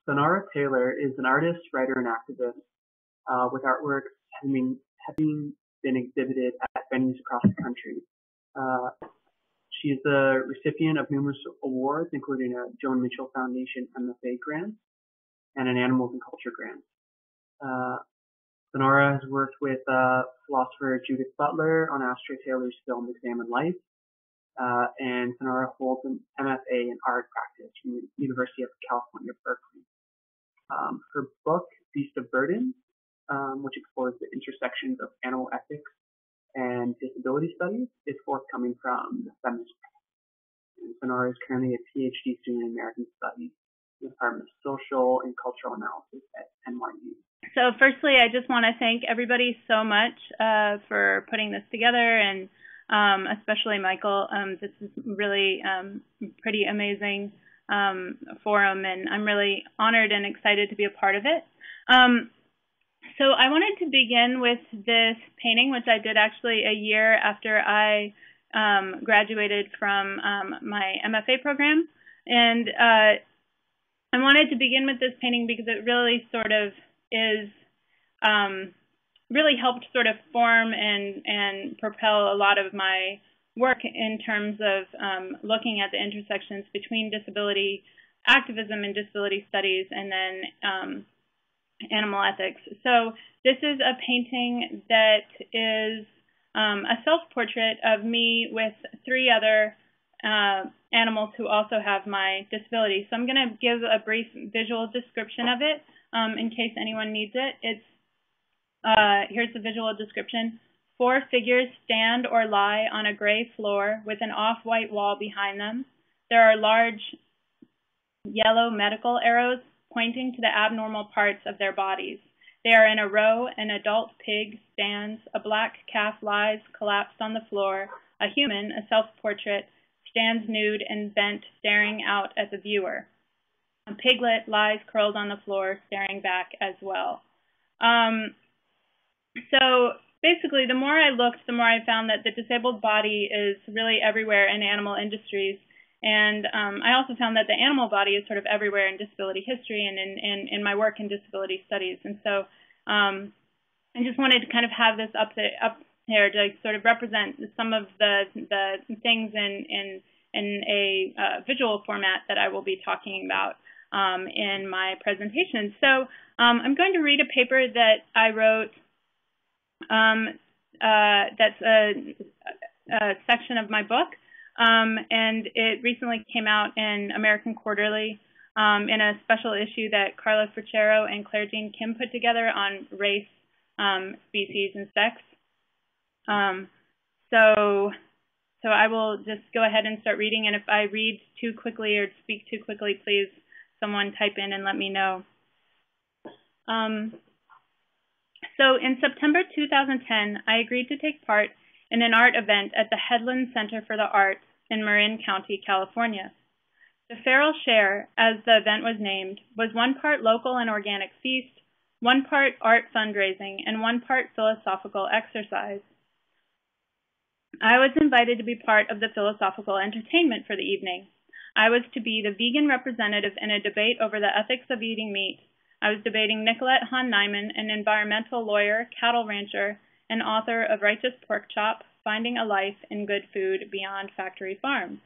Sunaura Taylor is an artist, writer, and activist with artworks having been exhibited at venues across the country. She is the recipient of numerous awards, including a Joan Mitchell Foundation MFA grant and an Animals and Culture grant. Sunaura has worked with philosopher Judith Butler on Astra Taylor's film Examine Life, and Sunaura holds an MFA in art practice from the University of California, Berkeley. Her book, Beast of Burden, which explores the intersections of animal ethics and disability studies, is forthcoming from the feminist. And Sunaura is currently a PhD student in American Studies in the Department of Social and Cultural Analysis at NYU. So firstly, I just want to thank everybody so much for putting this together, and especially Michael. This is really pretty amazing forum, and I'm really honored and excited to be a part of it. So I wanted to begin with this painting, which I did actually a year after I graduated from my MFA program. And I wanted to begin with this painting because it really sort of is really helped sort of form and propel a lot of my work in terms of looking at the intersections between disability activism and disability studies, and then animal ethics. So this is a painting that is a self-portrait of me with 3 other animals who also have my disability. So I'm going to give a brief visual description of it in case anyone needs it. It's here's the visual description. 4 figures stand or lie on a gray floor with an off-white wall behind them. There are large yellow medical arrows pointing to the abnormal parts of their bodies. They are in a row. An adult pig stands. A black calf lies collapsed on the floor. A human, a self-portrait, stands nude and bent, staring out at the viewer. A piglet lies curled on the floor, staring back as well. So basically, the more I looked, the more I found that the disabled body is really everywhere in animal industries. And I also found that the animal body is sort of everywhere in disability history and in my work in disability studies. And so I just wanted to kind of have this up here to sort of represent some of the things in a visual format that I will be talking about in my presentation. So I'm going to read a paper that I wrote that's a section of my book. And it recently came out in American Quarterly in a special issue that Carla Ferchero and Claire Jean Kim put together on race, species, and sex. So I will just go ahead and start reading, and if I read too quickly or speak too quickly, please someone type in and let me know. So in September 2010, I agreed to take part in an art event at the Headlands Center for the Arts in Marin County, California. The Feral Share, as the event was named, was 1 part local and organic feast, 1 part art fundraising, and 1 part philosophical exercise. I was invited to be part of the philosophical entertainment for the evening. I was to be the vegan representative in a debate over the ethics of eating meat. I was debating Nicolette Hahn Niman, an environmental lawyer, cattle rancher, and author of Righteous Pork Chop, Finding a Life in Good Food Beyond Factory Farms.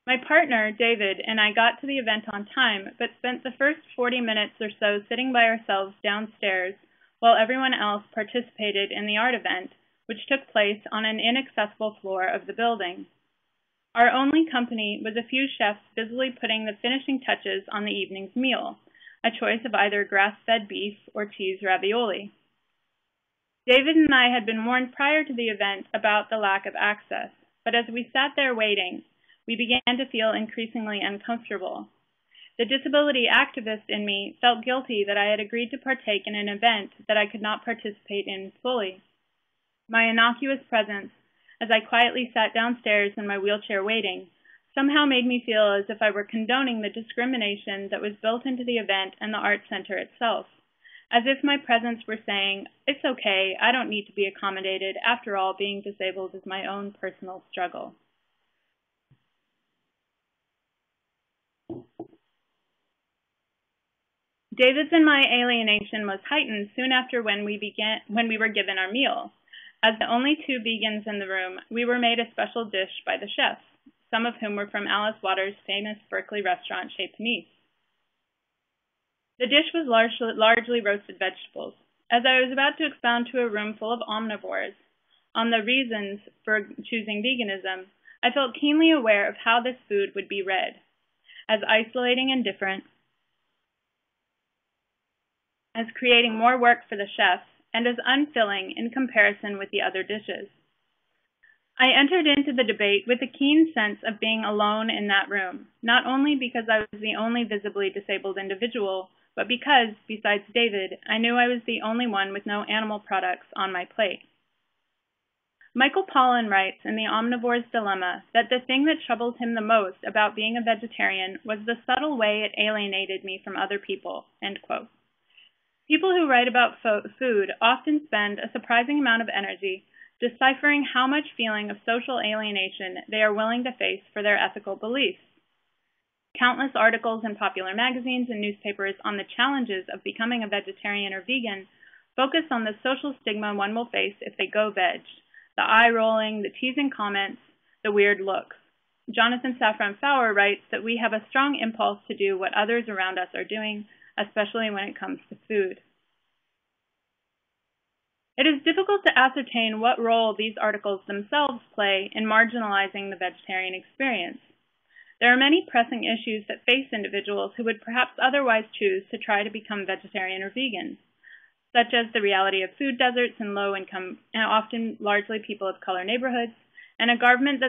My partner, David, and I got to the event on time, but spent the first 40 minutes or so sitting by ourselves downstairs while everyone else participated in the art event, which took place on an inaccessible floor of the building. Our only company was a few chefs busily putting the finishing touches on the evening's meal, a choice of either grass-fed beef or cheese ravioli. David and I had been warned prior to the event about the lack of access, but as we sat there waiting, we began to feel increasingly uncomfortable. The disability activist in me felt guilty that I had agreed to partake in an event that I could not participate in fully. My innocuous presence, as I quietly sat downstairs in my wheelchair waiting, somehow made me feel as if I were condoning the discrimination that was built into the event and the art center itself. As if my presence were saying, it's okay, I don't need to be accommodated. After all, being disabled is my own personal struggle. David's and my alienation was heightened soon after when we were given our meal. As the only two vegans in the room, we were made a special dish by the chefs, some of whom were from Alice Waters' famous Berkeley restaurant Chez Panisse. The dish was largely roasted vegetables. As I was about to expound to a room full of omnivores on the reasons for choosing veganism, I felt keenly aware of how this food would be read, as isolating and different, as creating more work for the chefs, and as unfilling in comparison with the other dishes. I entered into the debate with a keen sense of being alone in that room, not only because I was the only visibly disabled individual, but because, besides David, I knew I was the only one with no animal products on my plate. Michael Pollan writes in The Omnivore's Dilemma that the thing that troubled him the most about being a vegetarian was the subtle way it alienated me from other people, end quote. People who write about food often spend a surprising amount of energy deciphering how much feeling of social alienation they are willing to face for their ethical beliefs. Countless articles in popular magazines and newspapers on the challenges of becoming a vegetarian or vegan focus on the social stigma one will face if they go veg, the eye-rolling, the teasing comments, the weird looks. Jonathan Safran Foer writes that we have a strong impulse to do what others around us are doing, especially when it comes to food. It is difficult to ascertain what role these articles themselves play in marginalizing the vegetarian experience. There are many pressing issues that face individuals who would perhaps otherwise choose to try to become vegetarian or vegan, such as the reality of food deserts in low-income and often largely people of color neighborhoods, and a government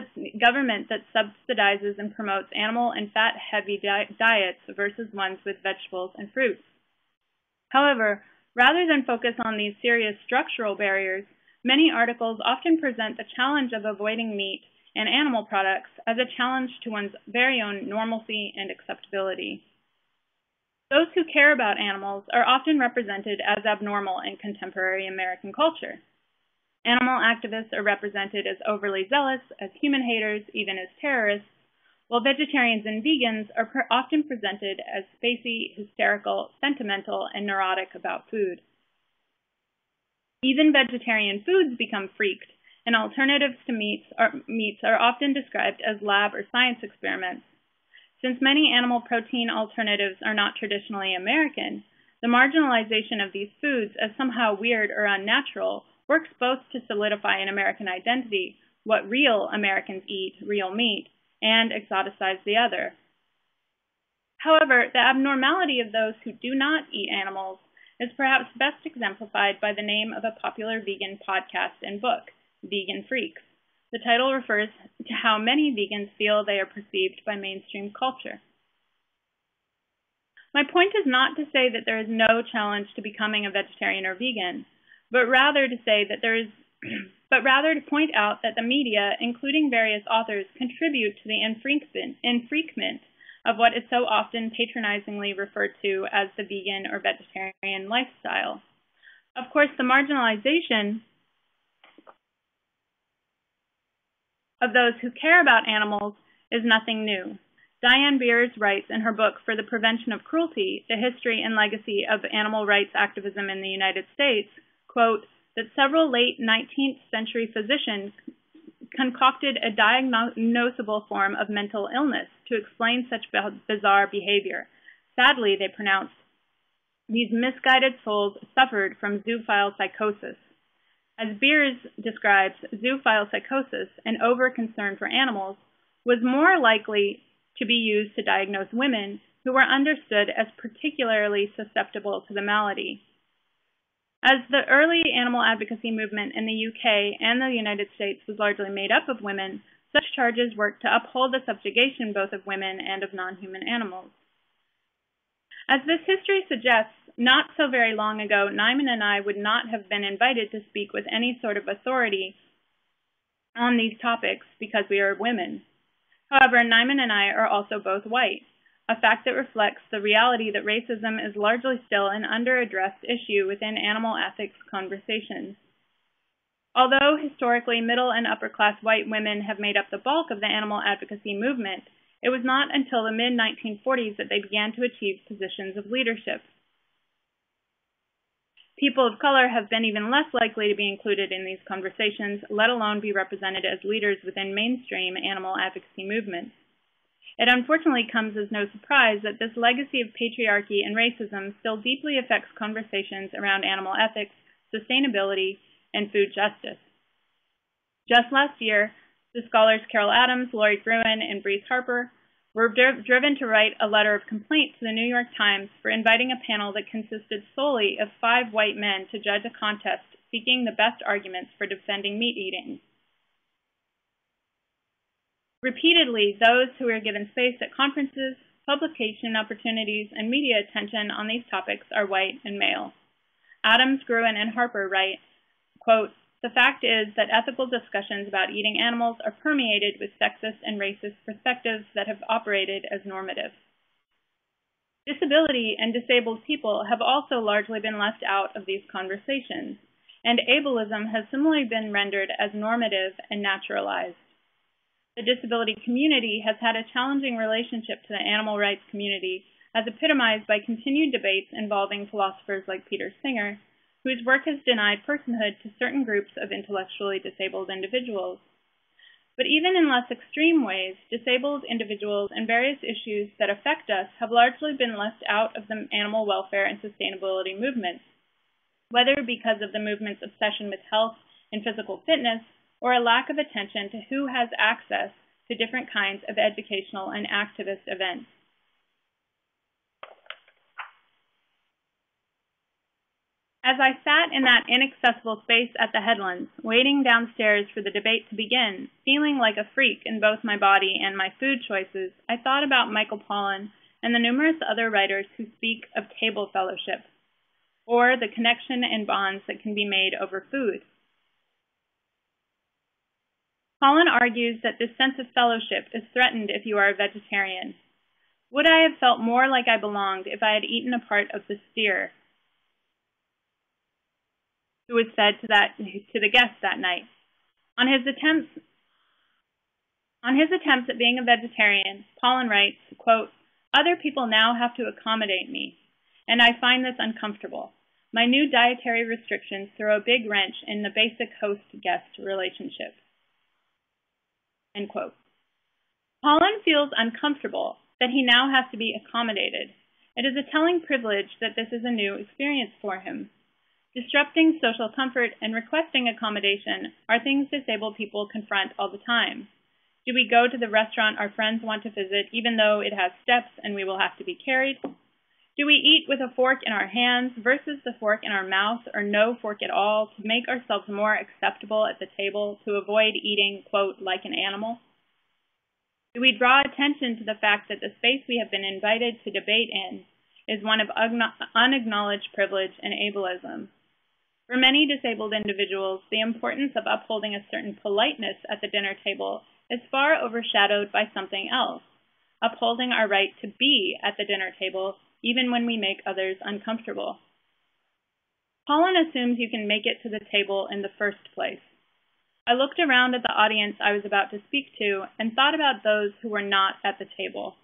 that subsidizes and promotes animal and fat-heavy diets versus ones with vegetables and fruits. However, rather than focus on these serious structural barriers, many articles often present the challenge of avoiding meat and animal products as a challenge to one's very own normalcy and acceptability. Those who care about animals are often represented as abnormal in contemporary American culture. Animal activists are represented as overly zealous, as human haters, even as terrorists, while vegetarians and vegans are often presented as spacey, hysterical, sentimental, and neurotic about food. Even vegetarian foods become freaked, and alternatives to meats are often described as lab or science experiments. Since many animal protein alternatives are not traditionally American, the marginalization of these foods as somehow weird or unnatural works both to solidify an American identity, what real Americans eat, real meat, and exoticize the other. However, the abnormality of those who do not eat animals is perhaps best exemplified by the name of a popular vegan podcast and book, Vegan Freaks. The title refers to how many vegans feel they are perceived by mainstream culture. My point is not to say that there is no challenge to becoming a vegetarian or vegan, but rather to point out that the media, including various authors, contribute to the infrequent of what is so often patronizingly referred to as the vegan or vegetarian lifestyle. Of course, the marginalization of those who care about animals is nothing new. Diane Beers writes in her book For the Prevention of Cruelty, The History and Legacy of Animal Rights Activism in the United States, quote, that several late 19th century physicians concocted a diagnosable form of mental illness to explain such bizarre behavior. Sadly, they pronounced, these misguided souls suffered from zoophile psychosis. As Beers describes, zoophile psychosis, an over-concern for animals, was more likely to be used to diagnose women who were understood as particularly susceptible to the malady. As the early animal advocacy movement in the UK and the United States was largely made up of women, such charges worked to uphold the subjugation both of women and of non-human animals. As this history suggests, not so very long ago, Niman and I would not have been invited to speak with any sort of authority on these topics because we are women. However, Niman and I are also both white, a fact that reflects the reality that racism is largely still an under-addressed issue within animal ethics conversations. Although historically middle and upper-class white women have made up the bulk of the animal advocacy movement, it was not until the mid-1940s that they began to achieve positions of leadership. People of color have been even less likely to be included in these conversations, let alone be represented as leaders within mainstream animal advocacy movements. It unfortunately comes as no surprise that this legacy of patriarchy and racism still deeply affects conversations around animal ethics, sustainability, and food justice. Just last year, the scholars Carol Adams, Laurie Gruen, and Breeze Harper were driven to write a letter of complaint to the New York Times for inviting a panel that consisted solely of 5 white men to judge a contest seeking the best arguments for defending meat eating. Repeatedly, those who were given space at conferences, publication opportunities, and media attention on these topics are white and male. Adams, Gruen, and Harper write, quote, "The fact is that ethical discussions about eating animals are permeated with sexist and racist perspectives that have operated as normative. Disability and disabled people have also largely been left out of these conversations, and ableism has similarly been rendered as normative and naturalized. The disability community has had a challenging relationship to the animal rights community, as epitomized by continued debates involving philosophers like Peter Singer, whose work has denied personhood to certain groups of intellectually disabled individuals. But even in less extreme ways, disabled individuals and various issues that affect us have largely been left out of the animal welfare and sustainability movements, whether because of the movement's obsession with health and physical fitness, or a lack of attention to who has access to different kinds of educational and activist events. As I sat in that inaccessible space at the Headlands, waiting downstairs for the debate to begin, feeling like a freak in both my body and my food choices, I thought about Michael Pollan and the numerous other writers who speak of table fellowship, or the connection and bonds that can be made over food. Pollan argues that this sense of fellowship is threatened if you are a vegetarian. Would I have felt more like I belonged if I had eaten a part of the steer? Who was said to the guests that night. On his attempts at being a vegetarian, Pollan writes, quote, "Other people now have to accommodate me, and I find this uncomfortable. My new dietary restrictions throw a big wrench in the basic host-guest relationship." End quote. Pollan feels uncomfortable that he now has to be accommodated. It is a telling privilege that this is a new experience for him. Disrupting social comfort and requesting accommodation are things disabled people confront all the time. Do we go to the restaurant our friends want to visit even though it has steps and we will have to be carried? Do we eat with a fork in our hands versus the fork in our mouth, or no fork at all, to make ourselves more acceptable at the table, to avoid eating, quote, like an animal? Do we draw attention to the fact that the space we have been invited to debate in is one of unacknowledged privilege and ableism? For many disabled individuals, the importance of upholding a certain politeness at the dinner table is far overshadowed by something else, upholding our right to be at the dinner table even when we make others uncomfortable. Pollan assumes you can make it to the table in the first place. I looked around at the audience I was about to speak to and thought about those who were not at the table.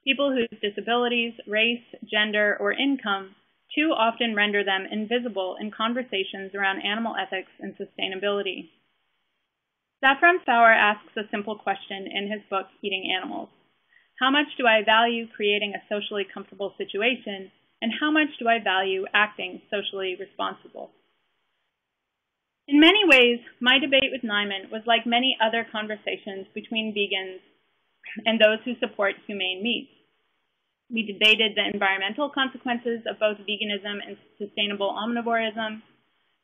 People whose disabilities, race, gender, or income too often render them invisible in conversations around animal ethics and sustainability. Safran Foer asks a simple question in his book, Eating Animals. How much do I value creating a socially comfortable situation, and how much do I value acting socially responsible? In many ways, my debate with Niman was like many other conversations between vegans and those who support humane meat. We debated the environmental consequences of both veganism and sustainable omnivorism,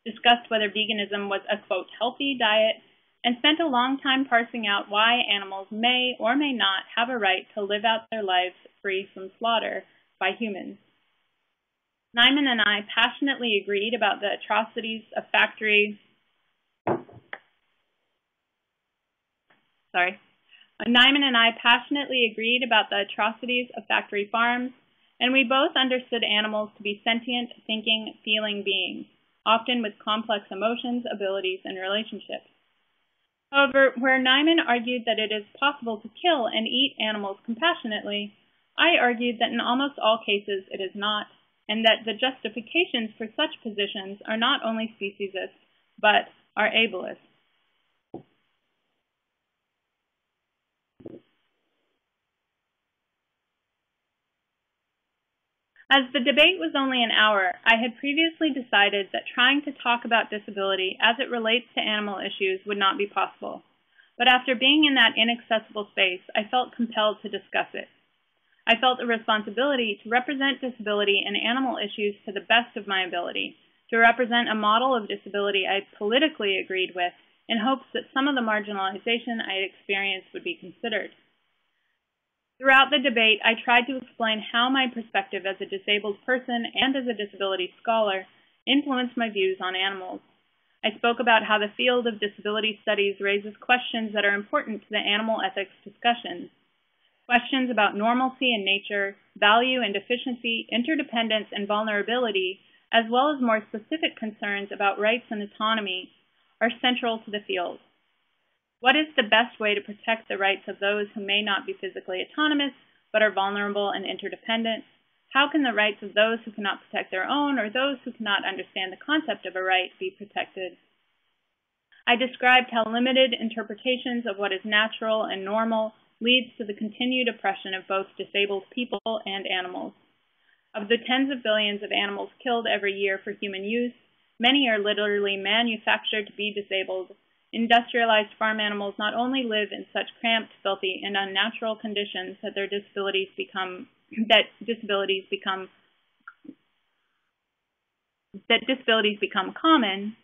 discussed whether veganism was a, quote, healthy diet, and spent a long time parsing out why animals may or may not have a right to live out their lives free from slaughter by humans. Niman and I passionately agreed about the atrocities of factory farms, and we both understood animals to be sentient, thinking, feeling beings, often with complex emotions, abilities, and relationships. However, where Niman argued that it is possible to kill and eat animals compassionately, I argued that in almost all cases it is not, and that the justifications for such positions are not only speciesist, but are ableist. As the debate was only an hour, I had previously decided that trying to talk about disability as it relates to animal issues would not be possible. But after being in that inaccessible space, I felt compelled to discuss it. I felt a responsibility to represent disability and animal issues to the best of my ability, to represent a model of disability I politically agreed with, in hopes that some of the marginalization I had experienced would be considered. Throughout the debate, I tried to explain how my perspective as a disabled person and as a disability scholar influenced my views on animals. I spoke about how the field of disability studies raises questions that are important to the animal ethics discussion. Questions about normalcy in nature, value and deficiency, interdependence and vulnerability, as well as more specific concerns about rights and autonomy, are central to the field. What is the best way to protect the rights of those who may not be physically autonomous, but are vulnerable and interdependent? How can the rights of those who cannot protect their own, or those who cannot understand the concept of a right, be protected? I described how limited interpretations of what is natural and normal leads to the continued oppression of both disabled people and animals. Of the tens of billions of animals killed every year for human use, many are literally manufactured to be disabled. Industrialized farm animals not only live in such cramped, filthy, and unnatural conditions that disabilities become common,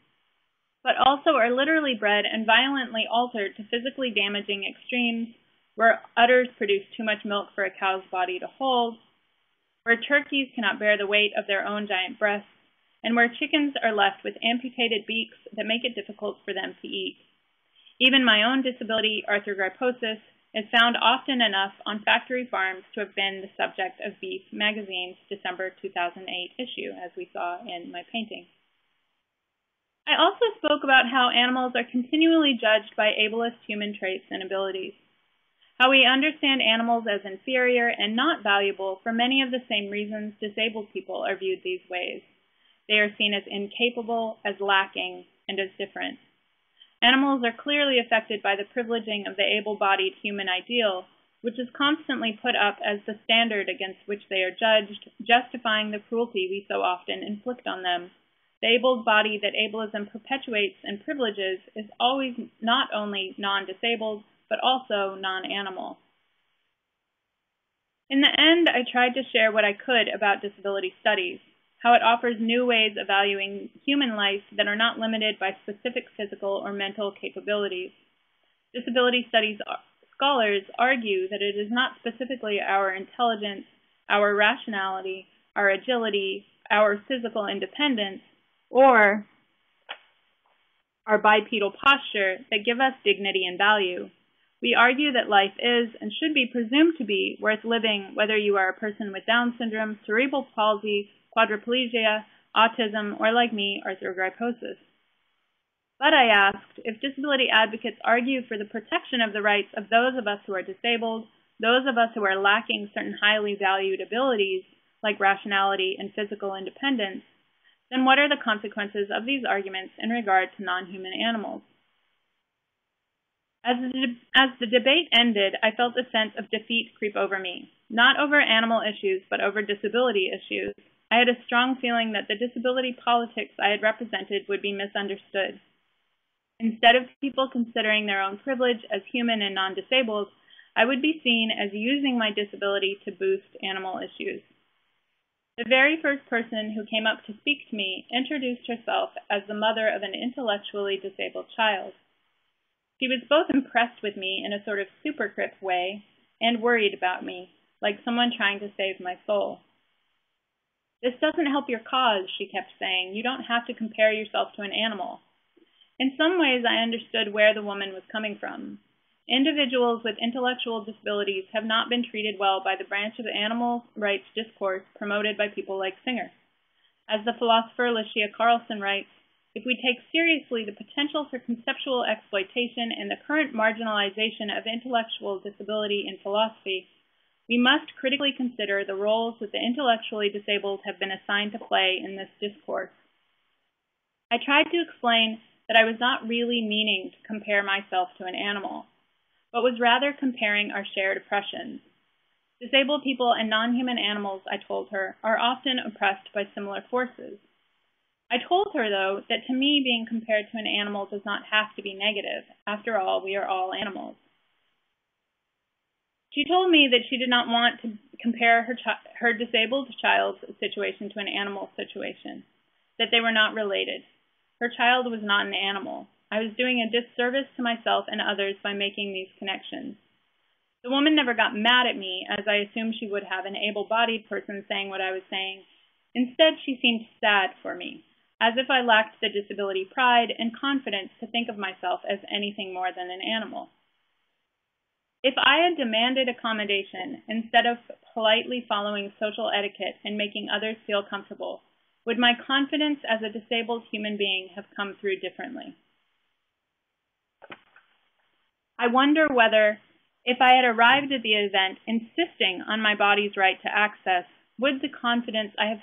but also are literally bred and violently altered to physically damaging extremes, where udders produce too much milk for a cow's body to hold, where turkeys cannot bear the weight of their own giant breasts, and where chickens are left with amputated beaks that make it difficult for them to eat. Even my own disability, arthrogryposis, is found often enough on factory farms to have been the subject of Beef magazine's December 2008 issue, as we saw in my painting. I also spoke about how animals are continually judged by ableist human traits and abilities, how we understand animals as inferior and not valuable for many of the same reasons disabled people are viewed these ways. They are seen as incapable, as lacking, and as different. Animals are clearly affected by the privileging of the able-bodied human ideal, which is constantly put up as the standard against which they are judged, justifying the cruelty we so often inflict on them. The able body that ableism perpetuates and privileges is always not only non-disabled, but also non-animal. In the end, I tried to share what I could about disability studies, how it offers new ways of valuing human life that are not limited by specific physical or mental capabilities. Disability studies scholars argue that it is not specifically our intelligence, our rationality, our agility, our physical independence, or our bipedal posture that give us dignity and value. We argue that life is and should be presumed to be worth living whether you are a person with Down syndrome, cerebral palsy, quadriplegia, autism, or like me, arthrogryposis. But I asked, if disability advocates argue for the protection of the rights of those of us who are disabled, those of us who are lacking certain highly valued abilities, like rationality and physical independence, then what are the consequences of these arguments in regard to non-human animals? As the debate ended, I felt a sense of defeat creep over me, not over animal issues, but over disability issues. I had a strong feeling that the disability politics I had represented would be misunderstood. Instead of people considering their own privilege as human and non-disabled, I would be seen as using my disability to boost animal issues. The very first person who came up to speak to me introduced herself as the mother of an intellectually disabled child. She was both impressed with me in a sort of supercrip way and worried about me, like someone trying to save my soul. "This doesn't help your cause," she kept saying. "You don't have to compare yourself to an animal." In some ways, I understood where the woman was coming from. Individuals with intellectual disabilities have not been treated well by the branch of animal rights discourse promoted by people like Singer. As the philosopher Alicia Carlson writes, if we take seriously the potential for conceptual exploitation and the current marginalization of intellectual disability in philosophy, we must critically consider the roles that the intellectually disabled have been assigned to play in this discourse. I tried to explain that I was not really meaning to compare myself to an animal, but was rather comparing our shared oppressions. Disabled people and non-human animals, I told her, are often oppressed by similar forces. I told her, though, that to me being compared to an animal does not have to be negative. After all, we are all animals. She told me that she did not want to compare her disabled child's situation to an animal situation, that they were not related. Her child was not an animal. I was doing a disservice to myself and others by making these connections. The woman never got mad at me, as I assumed she would have an able-bodied person saying what I was saying. Instead, she seemed sad for me, as if I lacked the disability pride and confidence to think of myself as anything more than an animal. If I had demanded accommodation instead of politely following social etiquette and making others feel comfortable, would my confidence as a disabled human being have come through differently? I wonder whether, if I had arrived at the event insisting on my body's right to access, would the confidence I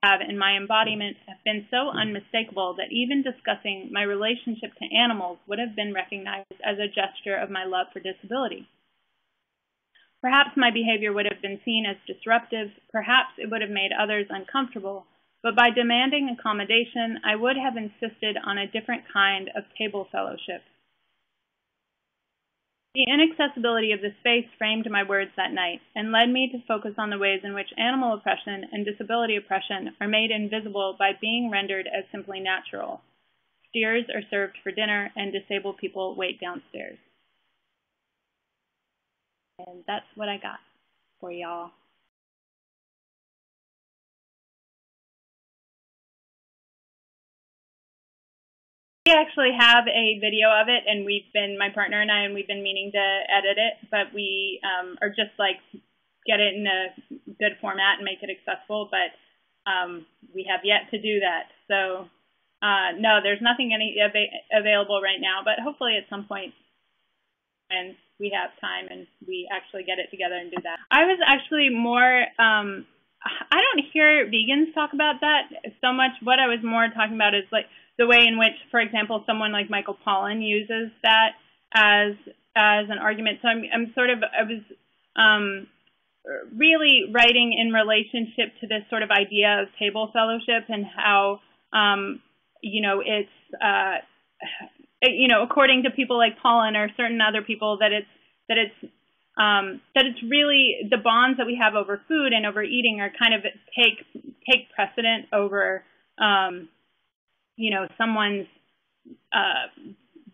have in my embodiment have been so unmistakable that even discussing my relationship to animals would have been recognized as a gesture of my love for disability? Perhaps my behavior would have been seen as disruptive, perhaps it would have made others uncomfortable, but by demanding accommodation, I would have insisted on a different kind of table fellowship. The inaccessibility of the space framed my words that night and led me to focus on the ways in which animal oppression and disability oppression are made invisible by being rendered as simply natural. Steers are served for dinner and disabled people wait downstairs. And that's what I got for y'all. We actually have a video of it, and my partner and I, we've been meaning to edit it, but we are just like, get it in a good format and make it accessible, but we have yet to do that. So, no, there's nothing available right now, but hopefully at some point when we have time and we actually get it together and do that. I was actually more, I don't hear vegans talk about that so much. What I was more talking about is like the way in which, for example, someone like Michael Pollan uses that as an argument. So I was really writing in relationship to this sort of idea of table fellowship and how, it's, according to people like Pollan or certain other people, that it's really the bonds that we have over food and over eating are kind of take precedent over, someone's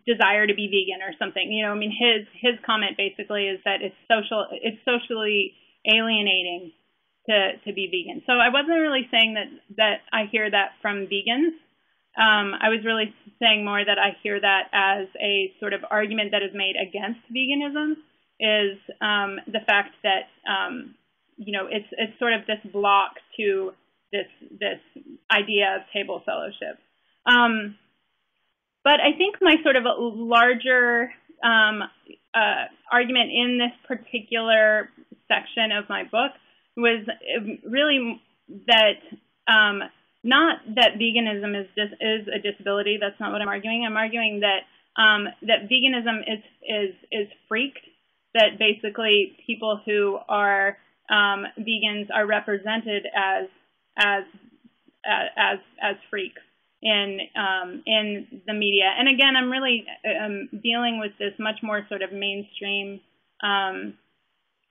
desire to be vegan or something. His comment basically is that it's socially alienating to be vegan. So I wasn't really saying that I hear that from vegans. I was really saying more that I hear that as a sort of argument that is made against veganism is the fact that it's sort of this block to this idea of table fellowship. But I think my sort of larger argument in this particular section of my book was really that not that veganism is a disability. That's not what I'm arguing. I'm arguing that that veganism is freaked. That basically people who are vegans are represented as freaks in the media. And again, I'm really dealing with this much more sort of mainstream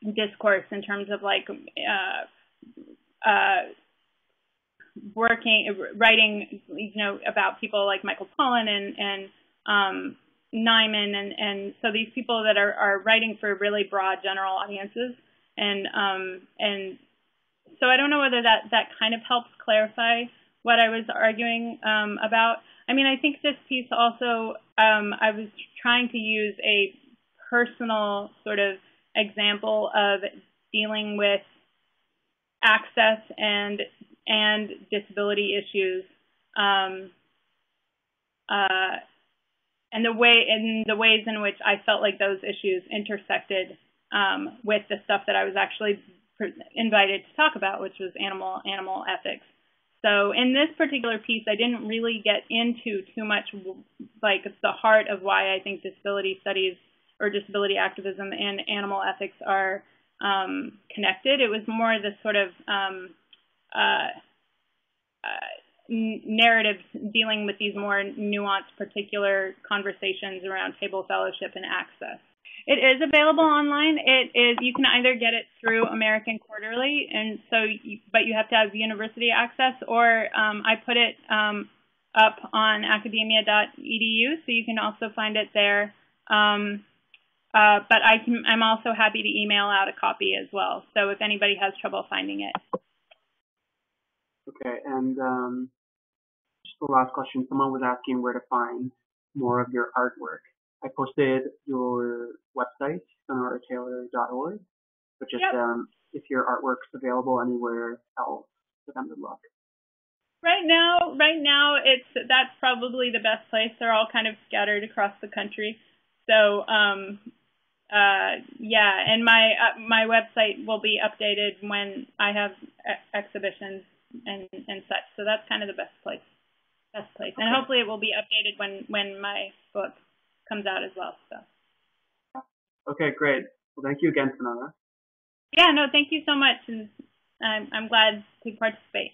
discourse in terms of like writing, about people like Michael Pollan and Niman, and so these people that are writing for really broad general audiences, and so I don't know whether that kind of helps clarify what I was arguing about. I think this piece also, I was trying to use a personal sort of example of dealing with access and disability issues, and the ways in which I felt like those issues intersected with the stuff that I was actually invited to talk about, which was animal ethics. So in this particular piece, I didn't really get into too much like the heart of why I think disability studies or disability activism and animal ethics are connected. It was more the sort of narratives dealing with these more nuanced, particular conversations around table fellowship and access. It is available online. You can either get it through American Quarterly, but you have to have university access, or I put it up on academia.edu, so you can also find it there. But I'm also happy to email out a copy as well. So if anybody has trouble finding it. Okay, and just the last question. Someone was asking where to find more of your artwork. I posted your website, sunarataylor.org, but just if your artwork's available anywhere else for them to look. Right now, that's probably the best place. They're all kind of scattered across the country. So, and my website will be updated when I have exhibitions and such. So that's kind of the best place. Okay. And hopefully it will be updated when my book comes out as well. So. Okay, great. Well, thank you again, Sunaura. Yeah, no, thank you so much, and I'm glad to participate.